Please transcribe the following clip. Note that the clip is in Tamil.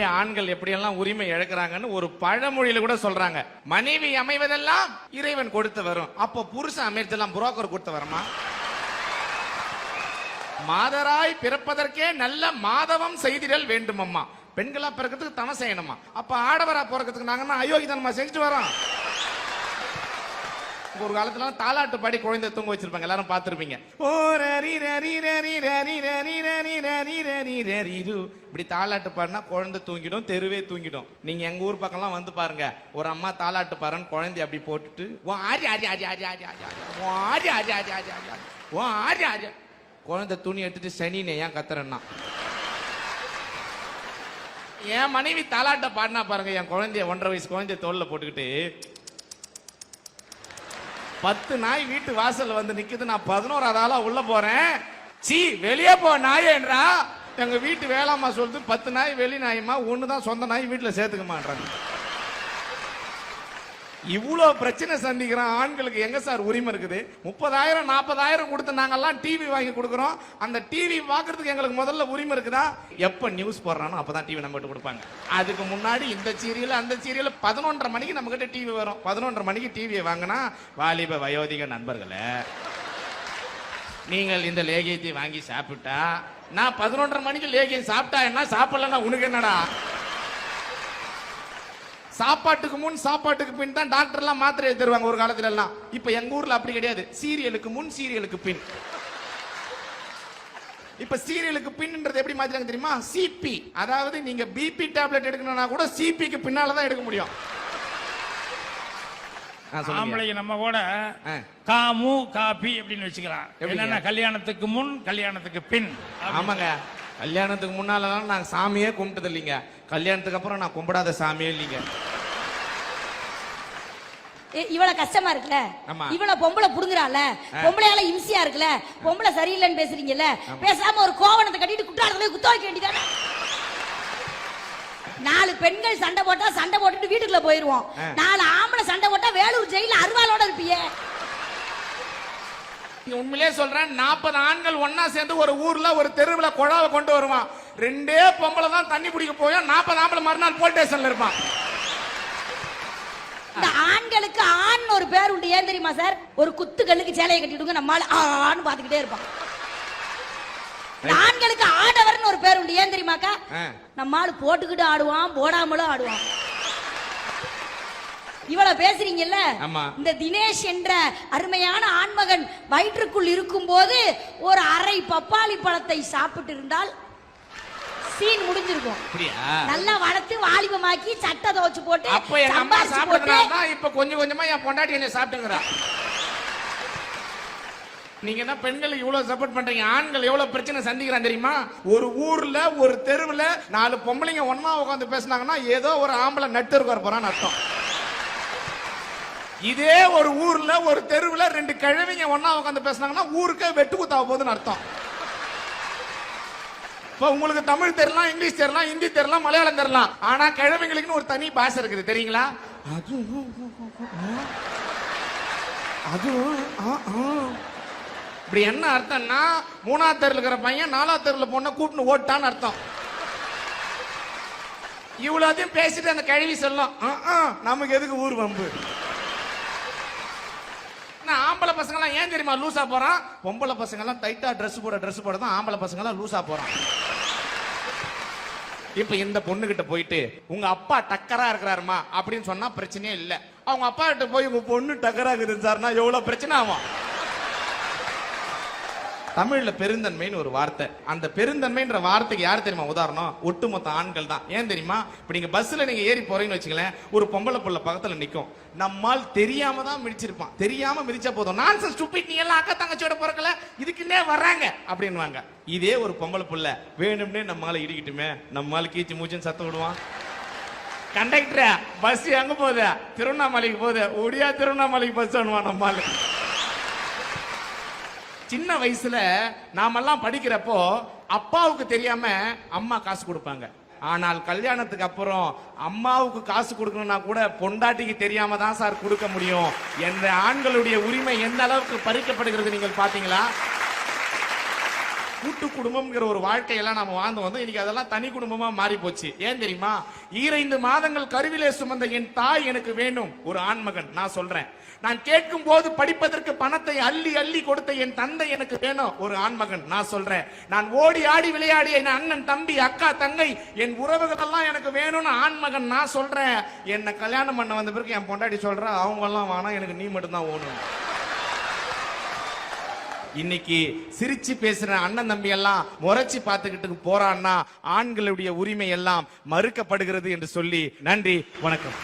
உண்மையிலேயே ஆண்கள் எப்படியெல்லாம் உரிமை இழக்கிறாங்கன்னு ஒரு பழமொழியில கூட சொல்றாங்க. மனைவி அமைவதெல்லாம் இறைவன் கொடுத்து வரும். அப்போ புருஷன் அமைச்சதெல்லாம் புரோக்கர் கொடுத்து வரமா? மாதராய் பிறப்பதற்கே நல்ல மாதவம் செய்திடல் வேண்டும் அம்மா. பெண்களா பிறக்கிறதுக்கு தவம் செய்யணுமா? அப்ப ஆடவரா பிறக்கிறதுக்கு நாங்கன்னா அயோக்கியத்தனமா செஞ்சுட்டு வரோம். ஒரு காலத்துல தாலாட்டு பாடி குழந்தை தூங்க வச்சிருப்பாங்க, எல்லாரும் பார்த்திருப்பீங்க. இப்படி தாலாட்டு பாடினா குழந்தை தூங்கிடும், தெருவே தூங்கிடும். நீங்க எங்க ஊர் பக்கம்லாம் வந்து பாருங்க, ஒரு அம்மா தாலாட்டு பாருன்னு குழந்தை அப்படி போட்டுட்டு குழந்தை துணி எடுத்துட்டு சனின்னு ஏன் கத்துறேன்னா, என் மனைவி தாலாட்ட பாடினா பாருங்க, என் குழந்தைய 1.5 வயசு குழந்தைய தோல்ல போட்டுக்கிட்டு 10 நாய் வீட்டு வாசல்ல வந்து நிக்குது. நான் 11வது ஆளா உள்ள போறேன். சீ வெளியே போ நாயேன்றா. எங்க வீட்டு வேளாமா சொல்லுது 10 நாய் வெளி நாயமா, ஒண்ணுதான் சொந்த நாய் வீட்டுல சேர்த்துக்க மாட்டாங்க. இவ்வளவு பிரச்சனை சந்திக்கிறோம். ஆண்களுக்கு எங்க சார் உரிமை இருக்குது? 30,000 40,000 கொடுத்து நாங்கெல்லாம் டிவி வாங்கி கொடுக்குறோம். அந்த டிவி பாக்குறதுக்கு எங்களுக்கு முதல்ல உரிமை இருக்குதா? எப்ப நியூஸ் போடுறானோ அப்பதான் டிவி நம்ம கிட்ட கொடுப்பாங்க. அதுக்கு முன்னாடி இந்த சீரியல் அந்த சீரியல் 11:30 மணிக்கு நம்ம கிட்ட டிவி வரும். 11:30 மணிக்கு டிவியை வாங்கினா, வாலிப வயோதிக நண்பர்களே, நீங்கள் இந்த லேகியத்தை வாங்கி சாப்பிட்டா, நான் 11:30 மணிக்கு லேகியம் சாப்பிட்டா என்ன, சாப்பிடலன்னா உனக்கு என்னடா? சாப்பாட்டுக்கு முன் சாப்பாட்டுக்கு பின் தான் டாக்டர் எல்லாம் மாத்திரை தருவாங்க ஒரு காலத்துல எல்லாம். இப்ப எங்க ஊர்ல அப்படி கிடையாது. சீரியலுக்கு முன் சீரியலுக்கு பின். இப்ப சீரியலுக்கு பின்ன்றது எப்படி மாத்திராங்க தெரியுமா? சிபி. அதாவது நீங்க பிபி டேப்லெட் எடுக்கணும்னா கூட சிபிக்கு பின்னாலதான் எடுக்க முடியும். ஆம்பளைக்கு நம்ம கூட காமு காபி அப்படின்னு வச்சுக்கலாம். என்னன்னா கல்யாணத்துக்கு முன் கல்யாணத்துக்கு பின். ஆமாங்க, கல்யாணத்துக்கு முன்னாலதான் நான் சாமியே கும்பிட்டது இல்லைங்க. கல்யாணத்துக்கு அப்புறம் நான் கும்பிடாத சாமியே இல்லைங்க. இவ்வளவு கஷ்டமா இருக்குல்ல, இவ்வளவு பொம்பளை புடுங்குறால, பொம்பளையால இம்சியா இருக்குல்ல, பொம்பளை சரியில்லைன்னு பேசுறீங்கல்ல, பேசாம ஒரு கோவணத்தை கட்டிட்டு குற்றாலத்துல குத்த வைக்க வேண்டியதானே? 4 பெண்கள் சண்டை போட்டா சண்டை போட்டுட்டு வீட்டுக்குள்ள போயிருவோம். 4 ஆம்பளை சண்டை போட்டா வேலூர் ஜெயில அருவாளோட இருப்பியே. உண்மையிலே சொல்றேன், 40 ஆண்கள் ஒன்னா சேர்ந்து ஒரு ஊர்ல ஒரு தெருவுல குழாவை கொண்டு வருவான். 2 பொம்பளை தான் தண்ணி குடிக்க போய் 40 ஆம்பளை மறுநாள் போலீஸ் ஸ்டேஷன்ல இருப்பான். இந்த ஆண்களுக்கு ஆண் ஒரு பேர் உண்டு, ஏன் தெரியுமா சார்? ஒரு குத்துக்கல்லுக்கு சேலையை கட்டிடுங்க, நம்மால ஆண் பாத்துக்கிட்டே இருப்பான். ஆண்களுக்கு ஆடவர்னு ஒரு பேர் உண்டு, ஏன் தெரியுமாக்கா? நம்மால போட்டுக்கிட்டு ஆடுவான், போடாமலும் ஆடுவான். இவ்வளவு பேசுறீங்கல்ல, இந்த தினேஷ் என்ற அருமையான ஆண்மகன் வயிற்றுக்குள் இருக்கும் போது ஒரு அரை பப்பாளி பழத்தை சாப்பிட்டு இருந்தால் சீன் முடிஞ்சிருக்கும். நல்லா வளர்த்து வாலிபமாக்கி சட்டை துவச்சு போட்டு அப்ப எங்க அம்மா சாப்பிடுறாங்க. இப்ப கொஞ்சம் கொஞ்சமா என் பொண்டாட்டி என்ன சாப்பிட்டுங்கறா. நீங்க என்ன பெண்களுக்கு இவ்வளவு சப்போர்ட் பண்றீங்க? ஆண்கள் எவ்வளவு பிரச்சனை சந்திக்கிறான் தெரியுமா? ஒரு ஊர்ல ஒரு தெருவுல 4 பொம்பளைங்க ஒன்னா உட்காந்து பேசினாங்கன்னா ஏதோ ஒரு ஆம்பளை நட்டு இருக்க போறான்னு அர்த்தம். இதே ஒரு ஊர்ல ஒரு தெருவுல 2 கிழவிங்க ஒன்னா உட்காந்து பேசினாங்கன்னா ஊருக்கே வெட்டு குத்தாக போகுதுன்னு அர்த்தம். இப்ப உங்களுக்கு தமிழ் தெரியலாம், இங்கிலீஷ் தெரியலாம், ஹிந்தி தெரியலாம், மலையாளம் தெரியலாம். ஆனா கிழவிங்களுக்குன்னு ஒரு தனி பாஷை இருக்குது தெரியுங்களா? இப்படி என்ன அர்த்தம்னா, 3ஆவது தெருல இருக்கிற பையன் 4ஆவது தெருல பொண்ணை கூட்டின்னு ஓட்டான்னு அர்த்தம். இவ்வளோதையும் பேசிட்டு அந்த கிழவி சொல்லும், நமக்கு எதுக்கு ஊர் வம்பு. ஆம்பளை பசங்க எல்லாம் ஏன் தெரியுமா லூசா போறான்? பொம்பளை பசங்க எல்லாம் டைட்டா ட்ரெஸ் போட தான் ஆம்பளை பசங்க எல்லாம் லூசா போறான். இப்ப இந்த பொண்ணு கிட்ட போயிட்டு உங்க அப்பா டக்கரா இருக்கிறாருமா அப்படின்னு சொன்னா பிரச்சனையே இல்ல. அவங்க அப்பா கிட்ட போய் உங்க பொண்ணு டக்கரா இருக்குது சார்னா எவ்வளவு பிரச்சனை ஆகும். தமிழ்ல பெருந்தன்மைன்னு ஒரு வார்த்தை. அந்த பெருந்தன்மைன்ற வார்த்தைக்கு யார் தெரியுமா உதாரணம்? ஒட்டுமொத்த ஆண்கள் தான். ஏன் தெரியுமா? இப்ப நீங்க பஸ்ல நீங்க ஏறி போறீங்கன்னு வச்சுக்கலேன், ஒரு பொம்பளை புள்ள பக்கத்துல நிக்கும். நம்மால் தெரியாம தான் மிதிச்சிருப்பான். தெரியாம மிதிச்சா போதும், நான்சென்ஸ் ஸ்டூபிட், நீ எல்லாம் அக்கா தங்கச்சியோட பிறக்கல, இதுக்குன்னே வர்றாங்க அப்படின்வாங்க. இதே ஒரு பொம்பளை புள்ள வேணும்னே நம்மால இடிக்கிட்டுமே, நம்மால கீச்சு மூச்சுன்னு சத்தம் விடுவான். கண்டக்டர் பஸ் எங்க போகுது? திருவண்ணாமலைக்கு போகுது. ஒடியா திருவண்ணாமலைக்கு பஸ் வேணுவான் நம்மால. சின்ன வயசுல நாமெல்லாம் படிக்கிறப்போ அப்பாவுக்கு தெரியாம அம்மா காசு கொடுப்பாங்க. ஆனால் கல்யாணத்துக்கு அப்புறம் அம்மாவுக்கு காசு கொடுக்கணும்னா கூட பொண்டாட்டிக்கு தெரியாம தான் சார் கொடுக்க முடியும் என்ற ஆண்களுடைய உரிமை எந்த அளவுக்கு பறிக்கப்படுகிறது நீங்கள் பாத்தீங்களா? கூட்டு குடும்பம்ங்கிற ஒரு வாழ்க்கையெல்லாம் நாம வாழ்ந்து வந்தோம். இன்னைக்கு அதெல்லாம் தனி குடும்பமா மாறி போச்சு. ஏன் தெரியுமா? 2 மாதங்கள் கருவிலே சுமந்த என் தாய் எனக்கு வேணும், ஒரு ஆண்மகன். நான் சொல்றேன், நான் கேட்கும் போது படிப்பதற்கு பணத்தை அள்ளி அள்ளி கொடுத்த என் தந்தை எனக்கு வேணும், ஒரு ஆண்மகன். நான் சொல்றேன், நான் ஓடி ஆடி விளையாடிய என் அண்ணன் தம்பி அக்கா தங்கை என் உறவுகள் எல்லாம் எனக்கு வேணும்னு ஆண்மகன். நான் சொல்றேன், என்ன கல்யாணம் பண்ண வந்த பிறகு என் பொண்டாட்டி சொல்ற, அவங்க எல்லாம் வேணாம், எனக்கு நீ மட்டும் தான் ஓணும். இன்னைக்கு சிரிச்சு பேசுற அண்ணன் தம்பி எல்லாம் முறைச்சு பார்த்துக்கிட்டு போறான்னா ஆண்களுடைய உரிமை எல்லாம் மறுக்கப்படுகிறது என்று சொல்லி நன்றி, வணக்கம்.